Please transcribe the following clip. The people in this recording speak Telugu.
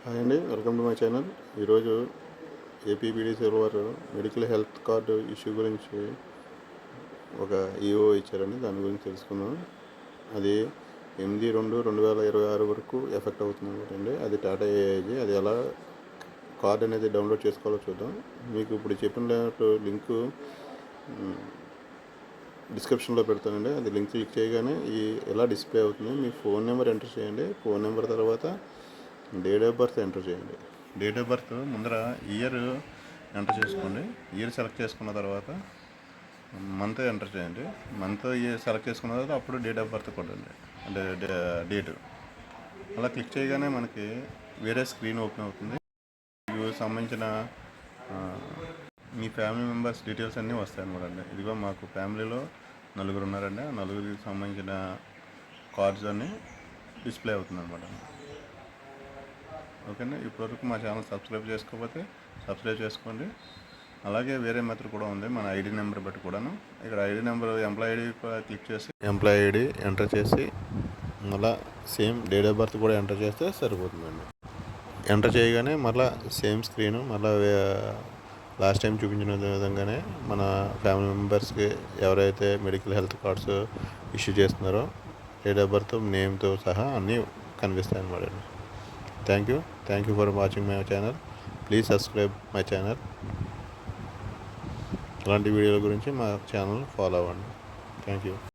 హాయ్ అండి, వెల్కమ్ టు మై ఛానల్. ఈరోజు APBD silver medical health card issue గురించి ఒక ఈఓ ఇచ్చారండి. దాని గురించి తెలుసుకుందాం. అది 8/2/2026 వరకు ఎఫెక్ట్ అవుతుంది అనమాట. అది టాటా ఏఐజీ. అది ఎలా కార్డు అనేది డౌన్లోడ్ చేసుకోవాలో చూద్దాం. మీకు ఇప్పుడు చెప్పిన లింకు డిస్క్రిప్షన్లో పెడతానండి. అది లింక్ క్లిక్ చేయగానే ఎలా డిస్ప్లే అవుతుంది. మీ ఫోన్ నెంబర్ ఎంటర్ చేయండి. ఫోన్ నెంబర్ తర్వాత డేట్ ఆఫ్ బర్త్ ఎంటర్ చేయండి. డేట్ ఆఫ్ బర్త్ ముందర ఇయర్ ఎంటర్ చేసుకోండి. ఇయర్ సెలెక్ట్ చేసుకున్న తర్వాత మంత్ ఎంటర్ చేయండి. మంత్ ఇయర్ సెలెక్ట్ చేసుకున్న తర్వాత అప్పుడు డేట్ ఆఫ్ బర్త్ కొట్టండి, అంటే డేటు. అలా క్లిక్ చేయగానే మనకి వేరే స్క్రీన్ ఓపెన్ అవుతుంది. మీకు సంబంధించిన మీ ఫ్యామిలీ మెంబర్స్ డీటెయిల్స్ అన్నీ వస్తాయి అనమాట అండి. ఇదిగో మాకు ఫ్యామిలీలో 4 ఉన్నారండి. ఆ 4కి సంబంధించిన కార్డ్స్ అన్నీ డిస్ప్లే అవుతుంది అనమాట. ఓకేనా. ఇప్పటివరకు మా ఛానల్ సబ్స్క్రైబ్ చేసుకోకపోతే సబ్స్క్రైబ్ చేసుకోండి. అలాగే వేరే మెథడ్ కూడా ఉంది, మన ఐడి నెంబర్ బట్టి కూడాను. ఇక్కడ ID number employee ID click చేసి ఎంప్లాయీ ఐడి ఎంటర్ చేసి మళ్ళీ సేమ్ డేట్ ఆఫ్ బర్త్ కూడా ఎంటర్ చేస్తే సరిపోతుందండి. ఎంటర్ చేయగానే మళ్ళీ సేమ్ స్క్రీను, మళ్ళీ లాస్ట్ టైం చూపించిన విధంగానే మన ఫ్యామిలీ మెంబర్స్కి ఎవరైతే మెడికల్ హెల్త్ కార్డ్స్ ఇష్యూ చేస్తున్నారో డేట్ ఆఫ్ బర్త్ నేమ్తో సహా అన్నీ కనిపిస్తాయి అన్నమాట. Thank you for watching my channel. Please subscribe my channel. ఇలాంటి వీడియోల గురించి మా ఛానల్ ఫాలో అవ్వండి. Thank you.